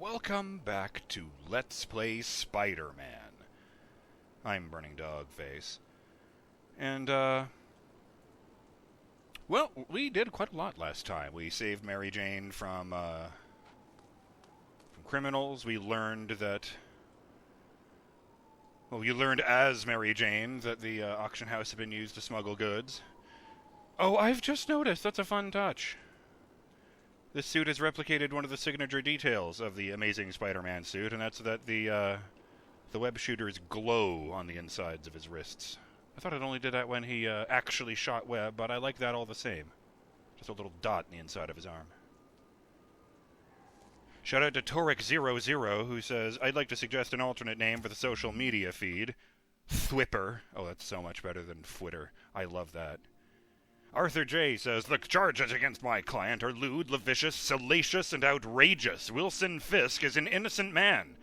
welcome back to Let's Play Spider-Man. I'm BurningDogFace. And, well, we did quite a lot last time. We saved Mary Jane from criminals. We learned that... Well, you learned as Mary Jane that the auction house had been used to smuggle goods. Oh, I've just noticed. That's a fun touch. This suit has replicated one of the signature details of the Amazing Spider-Man suit, and that's that the web shooters glow on the insides of his wrists. I thought it only did that when he actually shot web, but I like that all the same. Just a little dot in the inside of his arm. Shout out to Toric00, who says, I'd like to suggest an alternate name for the social media feed. Thwipper. Oh, that's so much better than Fwitter. I love that. Arthur J. says, the charges against my client are lewd, lascivious, salacious, and outrageous. Wilson Fisk is an innocent man.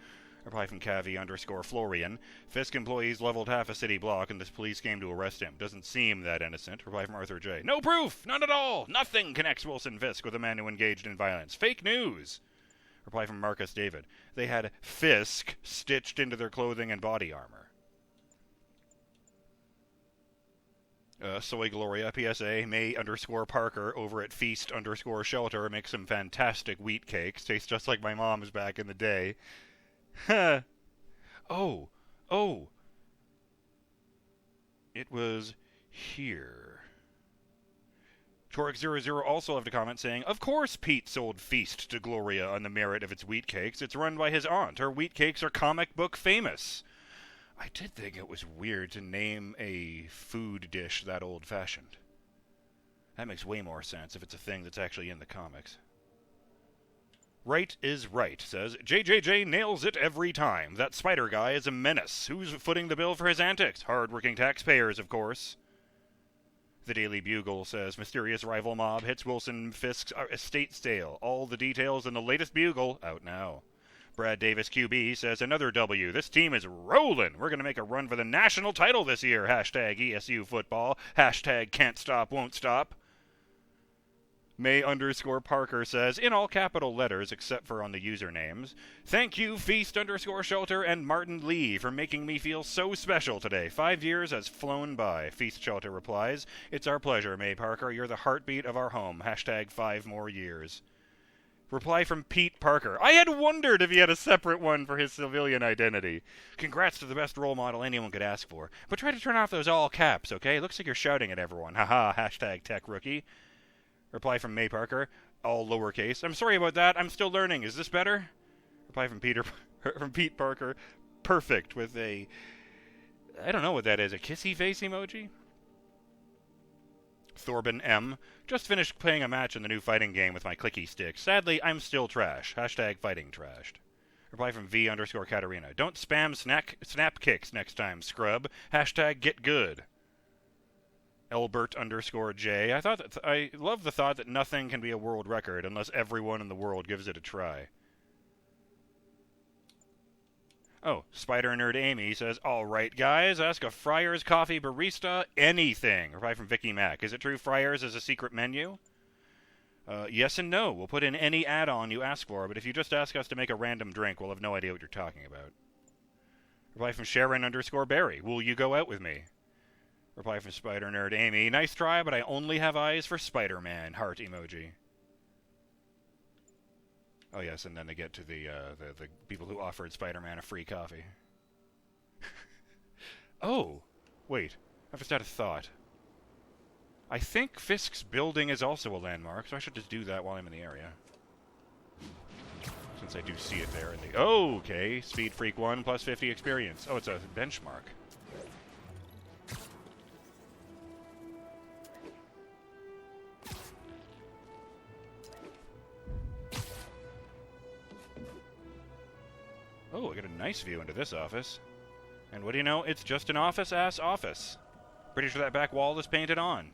Reply from Cavi_Florian. Fisk employees leveled half a city block and the police came to arrest him. Doesn't seem that innocent. Reply from Arthur J. No proof! None at all! Nothing connects Wilson Fisk with a man who engaged in violence. Fake news! Reply from Marcus David. They had Fisk stitched into their clothing and body armor. Soy Gloria, PSA, May_Parker over at Feast_Shelter makes some fantastic wheat cakes. Tastes just like my mom's back in the day. Oh. It was here. Toric00 also left a comment saying, of course Pete sold Feast to Gloria on the merit of its wheat cakes. It's run by his aunt. Her wheat cakes are comic book famous. I did think it was weird to name a food dish that old-fashioned. That makes way more sense if it's a thing that's actually in the comics. Right is right, says, JJJ nails it every time. That spider guy is a menace. Who's footing the bill for his antics? Hard-working taxpayers, of course. The Daily Bugle says, mysterious rival mob hits Wilson Fisk's estate sale. All the details in the latest Bugle, out now. Brad Davis QB says, another W. This team is rolling. We're going to make a run for the national title this year. Hashtag ESU football. Hashtag can't stop, won't stop. May_Parker says, in all capital letters except for on the usernames, thank you Feast_Shelter and Martin Lee for making me feel so special today. 5 years has flown by. Feast Shelter replies, it's our pleasure, May Parker. You're the heartbeat of our home. Hashtag 5 more years. Reply from Pete Parker. I had wondered if he had a separate one for his civilian identity. Congrats to the best role model anyone could ask for. But try to turn off those all caps, okay? Looks like you're shouting at everyone. Haha, hashtag tech rookie. Reply from May Parker. All lowercase. I'm sorry about that. I'm still learning. Is this better? Reply from Pete Parker. Perfect with a... I don't know what that is. A kissy face emoji? Thorben M. Just finished playing a match in the new fighting game with my clicky stick. Sadly, I'm still trash. Hashtag fighting trashed. Reply from V_Katarina. Don't spam snap kicks next time, scrub. Hashtag get good. Elbert_J. I love the thought that nothing can be a world record unless everyone in the world gives it a try. Oh, Spider Nerd Amy says, all right, guys, ask a Friars Coffee barista anything. Reply from Vicky Mac. Is it true Friars is a secret menu? Yes and no. We'll put in any add-on you ask for, but if you just ask us to make a random drink, we'll have no idea what you're talking about. Reply from Sharon_Barry. Will you go out with me? Reply from Spider Nerd Amy. Nice try, but I only have eyes for Spider-Man. Heart emoji. Oh, yes, and then they get to the people who offered Spider-Man a free coffee. Oh, wait. I've just had a thought. I think Fisk's building is also a landmark, so I should just do that while I'm in the area. Since I do see it there. Oh, okay. Speed Freak 1 plus 50 experience. Oh, it's a benchmark. Oh, I got a nice view into this office. And what do you know? It's just an office-ass office. Pretty sure that back wall is painted on.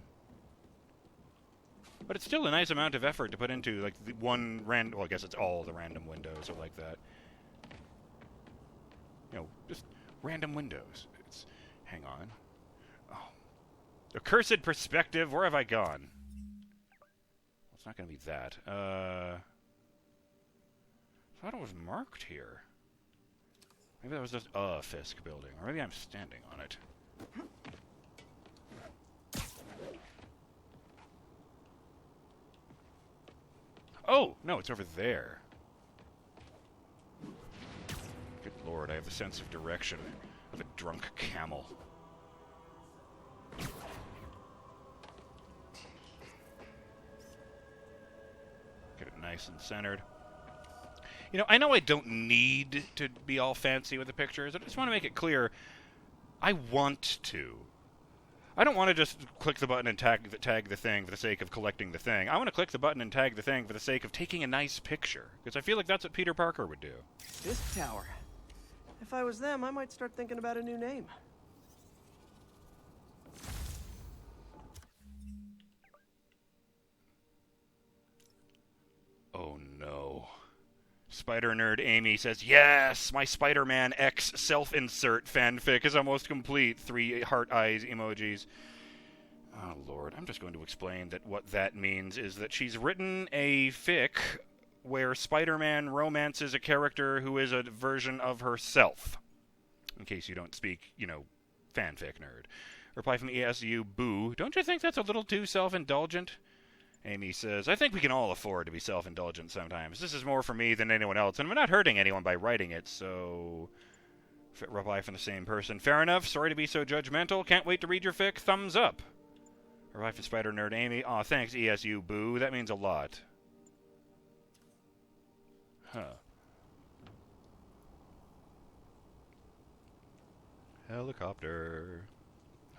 But it's still a nice amount of effort to put into, like, the one random... Well, I guess it's all the random windows are like that. You know, just random windows. Hang on. Oh. Accursed perspective. Where have I gone? Well, it's not going to be that. I thought it was marked here. Maybe that was just a Fisk building. Or maybe I'm standing on it. Oh! No, it's over there. Good lord, I have the sense of direction of a drunk camel. Get it nice and centered. You know I don't need to be all fancy with the pictures. I just want to make it clear I want to. I don't want to just click the button and tag the thing for the sake of collecting the thing. I want to click the button and tag the thing for the sake of taking a nice picture. Because I feel like that's what Peter Parker would do. This tower. If I was them, I might start thinking about a new name. Oh no. Spider Nerd Amy says, yes, my Spider-Man X self-insert fanfic is almost complete. 3 heart eyes emojis. Oh lord, I'm just going to explain that what that means is that she's written a fic where Spider-Man romances a character who is a version of herself. In case you don't speak, fanfic nerd. Reply from ESU, boo. Don't you think that's a little too self-indulgent? Amy says, I think we can all afford to be self-indulgent sometimes. This is more for me than anyone else, and I'm not hurting anyone by writing it, so... Reply from the same person. Fair enough. Sorry to be so judgmental. Can't wait to read your fic. Thumbs up. Reply from Spider Nerd Amy. Aw, thanks, ESU, boo. That means a lot. Huh. Helicopter.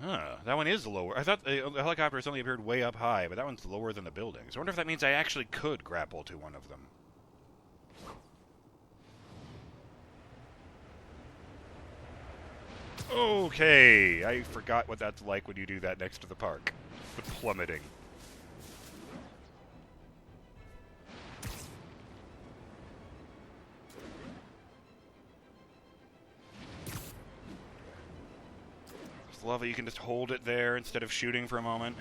Huh, that one is lower. I thought the helicopters only appeared way up high, but that one's lower than the buildings. I wonder if that means I actually could grapple to one of them. Okay, I forgot what that's like when you do that next to the park. The plummeting. Love it, you can just hold it there instead of shooting for a moment.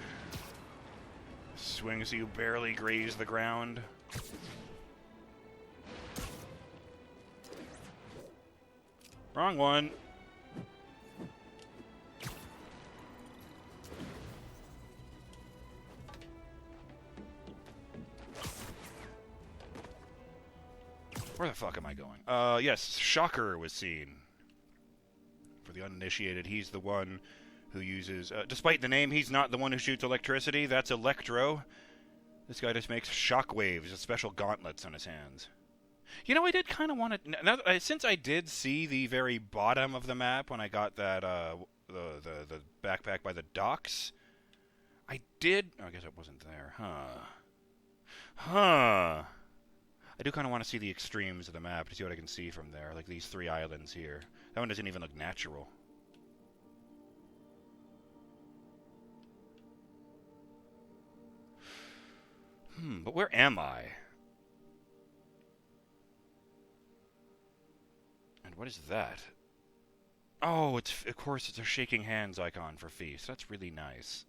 Swing so you barely graze the ground. Wrong one. Where the fuck am I going? Yes, Shocker was seen. For the uninitiated, he's the one who uses... despite the name, he's not the one who shoots electricity. That's Electro. This guy just makes shockwaves, special gauntlets on his hands. You know, I did kind of want to... Since I did see the very bottom of the map when I got that, the backpack by the docks, I did... Oh, I guess it wasn't there. Huh. I do kind of want to see the extremes of the map to see what I can see from there, like these 3 islands here. That one doesn't even look natural. But where am I? And what is that? Oh, of course, it's a shaking hands icon for Feast. That's really nice.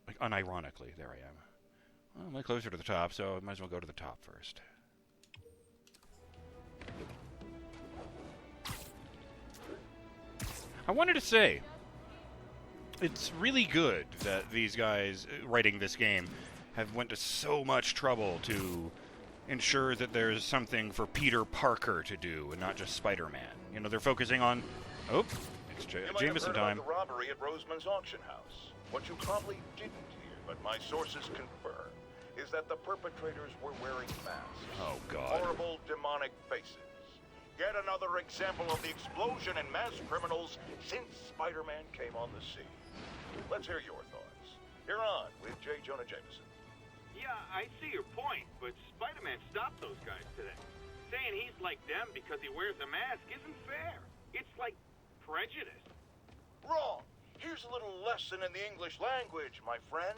Like, unironically, there I am. Well, I'm closer to the top, so I might as well go to the top first. I wanted to say, it's really good that these guys writing this game have went to so much trouble to ensure that there's something for Peter Parker to do and not just Spider-Man. You know, they're focusing on... Oh, it's Jameson time. The robbery at Roseman's auction house. What you probably didn't hear, but my sources confirm, is that the perpetrators were wearing masks. Oh, God. Horrible, demonic faces. Yet another example of the explosion in mass criminals since Spider-Man came on the scene. Let's hear your thoughts. You're on with J. Jonah Jameson. Yeah, I see your point, but Spider-Man stopped those guys today. Saying he's like them because he wears a mask isn't fair. It's like prejudice. Wrong. Here's a little lesson in the English language, my friend.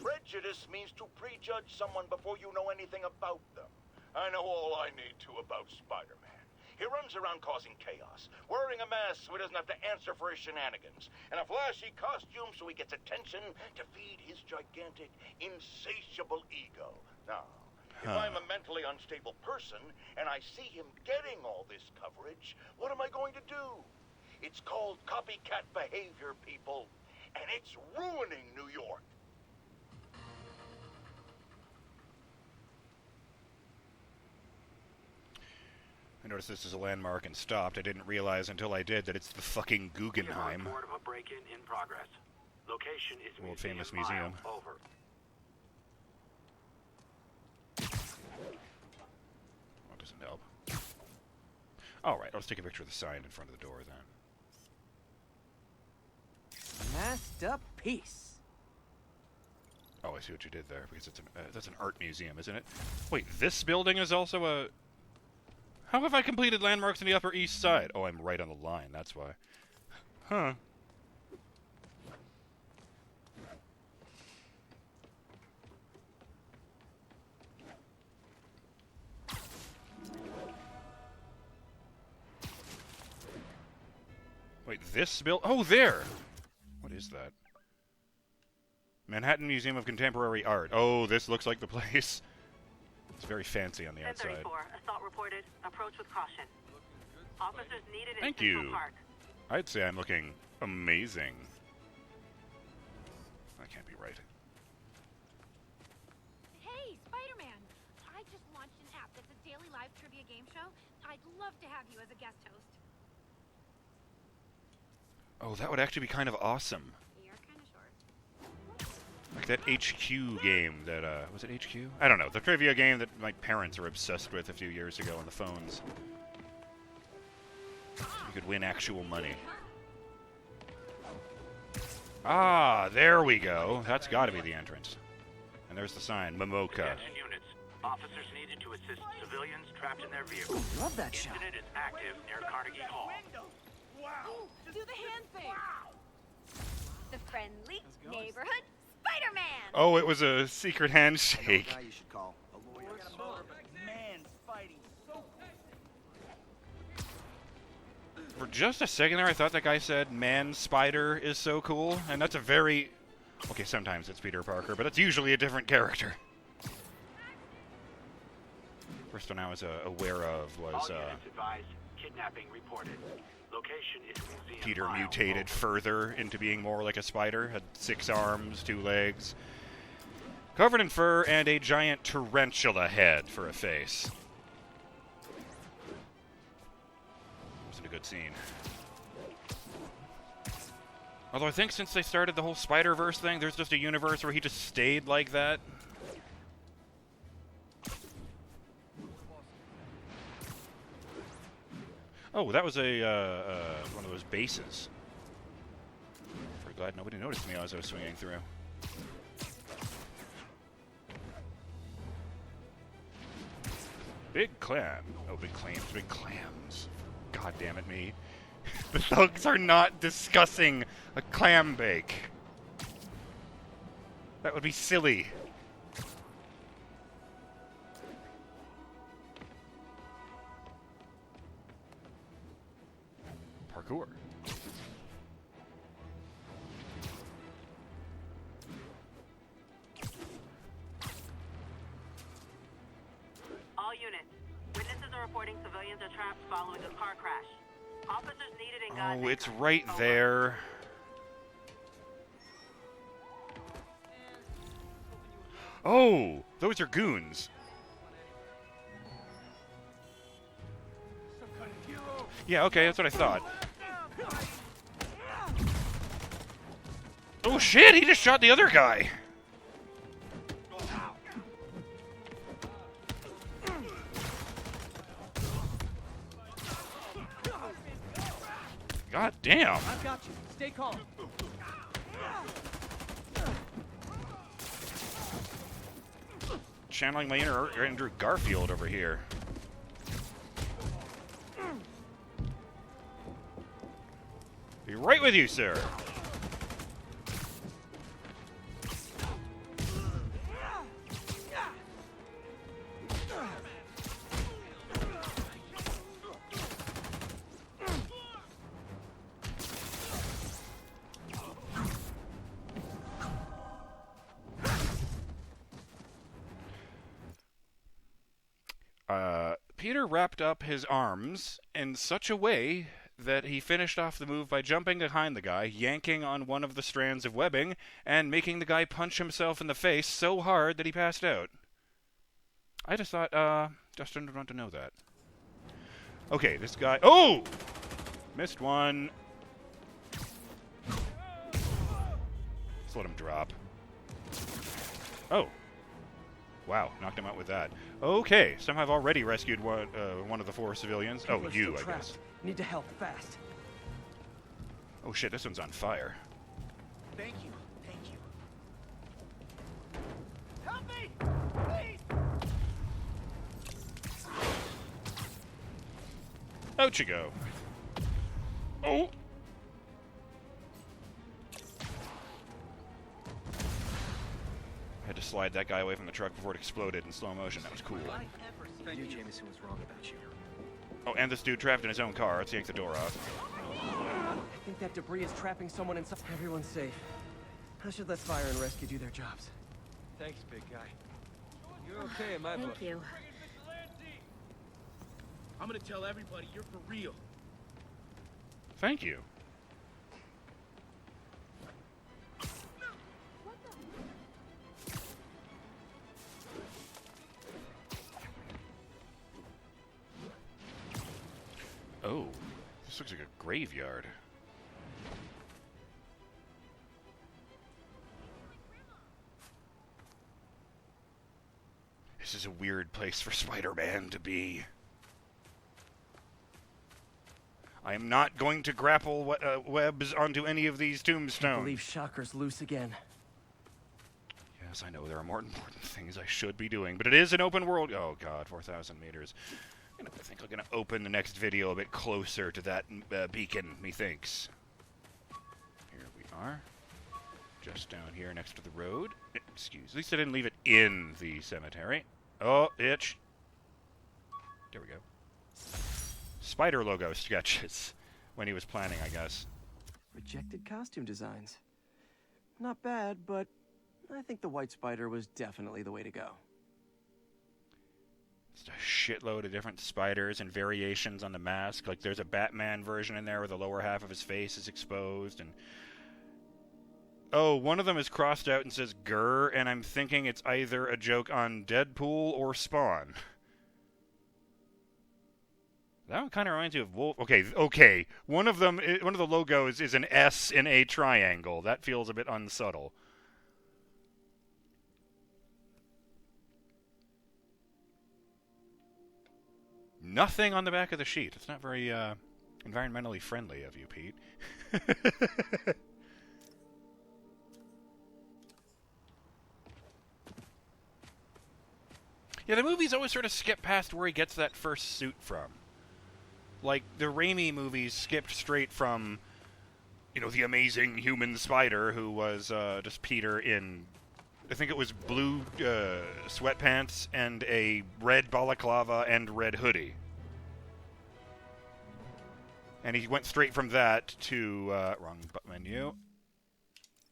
Prejudice means to prejudge someone before you know anything about them. I know all I need to about Spider-Man. He runs around causing chaos, wearing a mask so he doesn't have to answer for his shenanigans, and a flashy costume so he gets attention to feed his gigantic, insatiable ego. Now, If I'm a mentally unstable person and I see him getting all this coverage, what am I going to do? It's called copycat behavior, people, and it's ruining New York. I noticed this is a landmark and stopped. I didn't realize until I did that it's the fucking Guggenheim. Report of a break-in in progress. Location is World famous mile. museum. Over. That doesn't help. Alright, let's take a picture of the sign in front of the door then. Masked up piece. Oh, I see what you did there, because it's that's an art museum, isn't it? Wait, this building is also a... How have I completed landmarks in the Upper East Side? Oh, I'm right on the line, that's why. Huh. Wait, this oh, there! What is that? Manhattan Museum of Contemporary Art. Oh, this looks like the place. It's very fancy on the outside. 1034, assault reported. Approach with caution. Officers needed in Thank Central you. Park. I'd say I'm looking amazing. That can't be right. Hey, Spider-Man! I just launched an app that's a daily live trivia game show. I'd love to have you as a guest host. Oh, that would actually be kind of awesome. You're kind of short. Like that HQ game that, was it HQ? I don't know. The trivia game that my parents were obsessed with a few years ago on the phones. You could win actual money. Ah, there we go. That's got to be the entrance. And there's the sign, Momoka. Attention units. Officers needed to assist civilians trapped in their vehicles. Love that shot. Incident is active near Carnegie Hall. Do the hand thing! The friendly neighborhood Spider-Man! Oh, it was a secret handshake. Guy you should call. A lawyer. Man's fighting so For just a second there, I thought that guy said, "Man, Spider is so cool," and that's a very... Okay, sometimes it's Peter Parker, but that's usually a different character. First one I was aware of was All units advised. Kidnapping reported. Location is museum Peter mile. mutated further into being more like a spider, had 6 arms, 2 legs, covered in fur, and a giant tarantula head for a face. Wasn't a good scene. Although I think since they started the whole Spider-Verse thing, there's just a universe where he just stayed like that. Oh, that was a one of those bases. Very glad nobody noticed me as I was swinging through. Big clam. Oh, big clams, big clams. God damn it, me. The thugs are not discussing a clam bake. That would be silly. Parkour. All units. Witnesses are reporting civilians are trapped following a car crash. Officers needed in God. Oh, it's right there. Oh, those are goons. Yeah, okay, that's what I thought. Oh shit, he just shot the other guy. God damn. I've got you. Stay calm. Channeling my inner Andrew Garfield over here. Be right with you, sir. Peter wrapped up his arms in such a way that he finished off the move by jumping behind the guy, yanking on one of the strands of webbing, and making the guy punch himself in the face so hard that he passed out. I just thought, Justin would want to know that. Okay, this guy... Oh! Missed one. Let's let him drop. Oh. Wow, knocked him out with that. Okay, somehow I've already rescued one of the 4 civilians. Oh, you, I guess. Need to help fast. Oh shit, this one's on fire. Thank you. Thank you. Help me! Please! Out you go. Oh! I had to slide that guy away from the truck before it exploded in slow motion. That was cool. You, Jameson, was wrong about you. Oh, and this dude trapped in his own car. Let's yank the door off. I think that debris is trapping someone inside. Everyone's safe. I should let fire and rescue do their jobs. Thanks, big guy. You're okay in my book. Thank you. I'm gonna tell everybody you're for real. Thank you. Oh, this looks like a graveyard. This is a weird place for Spider-Man to be. I am not going to grapple webs onto any of these tombstones. I believe Shocker's loose again. Yes, I know there are more important things I should be doing, but it is an open world. Oh god, 4,000 meters. I think I'm going to open the next video a bit closer to that beacon, methinks. Here we are. Just down here next to the road. Excuse. At least I didn't leave it in the cemetery. Oh, itch. There we go. Spider logo sketches. When he was planning, I guess. Rejected costume designs. Not bad, but I think the white spider was definitely the way to go. Just a shitload of different spiders and variations on the mask. Like there's a Batman version in there where the lower half of his face is exposed. And oh, one of them is crossed out and says "grr," and I'm thinking it's either a joke on Deadpool or Spawn. That one kind of reminds you of Wolf. Okay. One of the logos is an S in a triangle. That feels a bit unsubtle. Nothing on the back of the sheet. It's not very environmentally friendly of you, Pete. Yeah, the movies always sort of skip past where he gets that first suit from. Like, the Raimi movies skipped straight from, the amazing human spider who was just Peter in, I think it was blue sweatpants and a red balaclava and red hoodie. And he went straight from that to, wrong menu.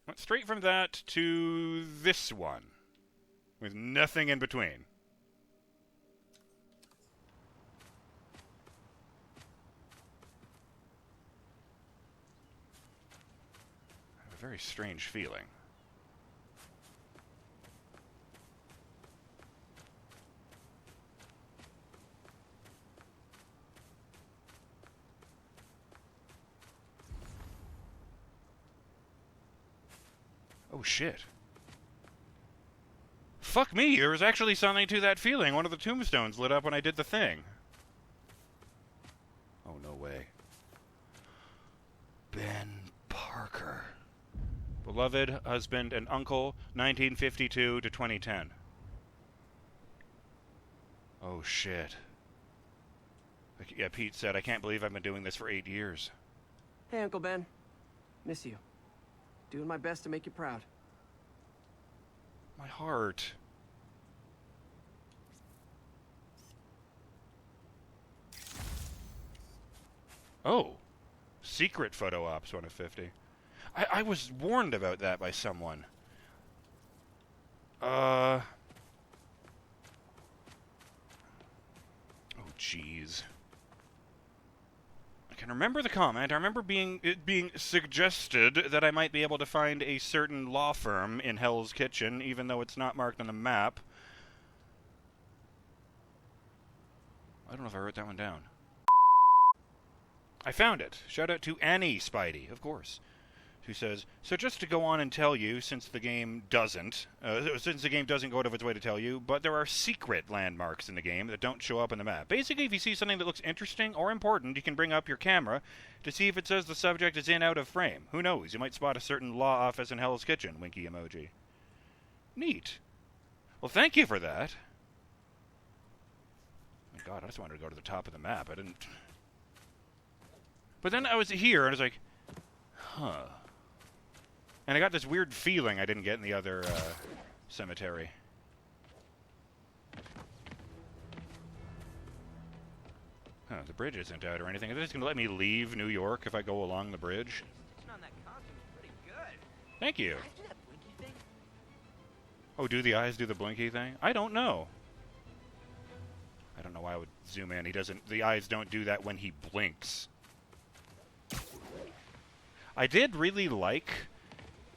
Went straight from that to this one. With nothing in between. I have a very strange feeling. Oh, shit. Fuck me, there was actually something to that feeling. One of the tombstones lit up when I did the thing. Oh, no way. Ben Parker. Beloved husband and uncle, 1952 to 2010. Oh, shit. Yeah, Pete said, I can't believe I've been doing this for 8 years. Hey, Uncle Ben. Miss you. Doing my best to make you proud. My heart. Oh. Secret photo ops 1 of 50. I was warned about that by someone. Oh, jeez. I can remember the comment. I remember it being suggested that I might be able to find a certain law firm in Hell's Kitchen, even though it's not marked on the map. I don't know if I wrote that one down. I found it. Shout out to Annie Spidey, of course, who says, so just to go on and tell you, since the game doesn't go out of its way to tell you, but there are secret landmarks in the game that don't show up in the map. Basically, if you see something that looks interesting or important, you can bring up your camera to see if it says the subject is in out of frame. Who knows? You might spot a certain law office in Hell's Kitchen. Winky emoji. Neat. Well, thank you for that. Oh my god, I just wanted to go to the top of the map. I didn't... But then I was here, and I was like, huh. And I got this weird feeling I didn't get in the other cemetery. Huh, the bridge isn't out or anything. Is it just going to let me leave New York if I go along the bridge? On that costume is pretty good. Thank you. Can I do that blinky thing? Oh, do the eyes do the blinky thing? I don't know. I don't know why I would zoom in. The eyes don't do that when he blinks. I did really like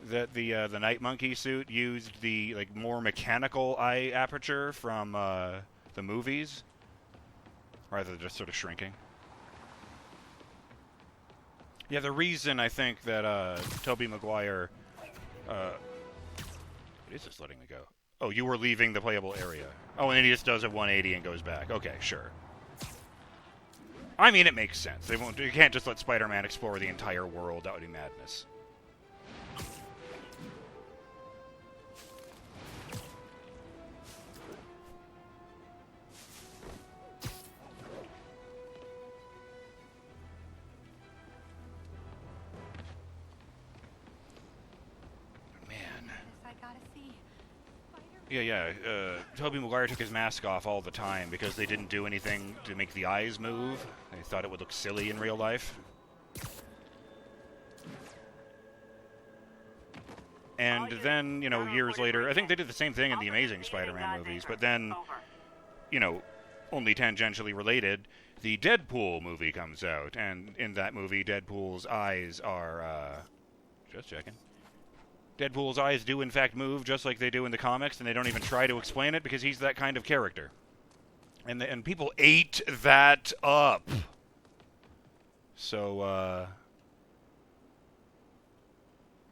that the Night Monkey suit used the more mechanical eye aperture from the movies, rather than just sort of shrinking. Yeah, the reason I think that Tobey Maguire, what is this letting me go? Oh, you were leaving the playable area. Oh, and then he just does a 180 and goes back. Okay, sure. I mean, it makes sense. You can't just let Spider-Man explore the entire world. That would be madness. Yeah. Tobey Maguire took his mask off all the time because they didn't do anything to make the eyes move. They thought it would look silly in real life. And then, years later, I think they did the same thing in the Amazing Spider-Man movies, but then, only tangentially related, the Deadpool movie comes out, and in that movie, Deadpool's eyes are, just checking. Deadpool's eyes do in fact move just like they do in the comics, and they don't even try to explain it because he's that kind of character. And people ate that up. So,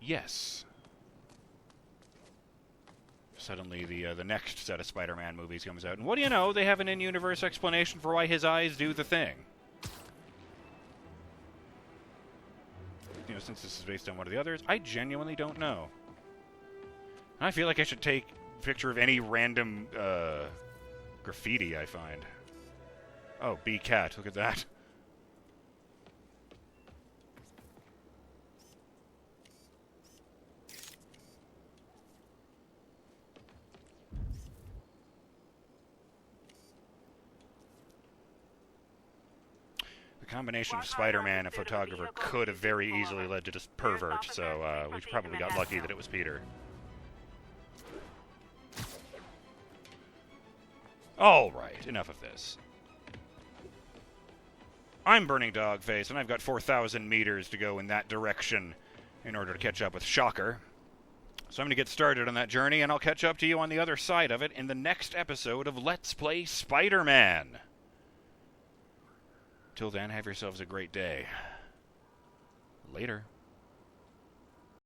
yes. Suddenly the next set of Spider-Man movies comes out, and what do you know, they have an in-universe explanation for why his eyes do the thing. Since this is based on one of the others, I genuinely don't know. I feel like I should take a picture of any random graffiti I find. Oh, B-Cat, look at that. Combination of Spider-Man and photographer could have very easily led to just pervert, so we probably got lucky that it was Peter. Alright, enough of this. I'm BurningDogFace, and I've got 4,000 meters to go in that direction in order to catch up with Shocker. So I'm going to get started on that journey, and I'll catch up to you on the other side of it in the next episode of Let's Play Spider-Man. Till then, have yourselves a great day. Later.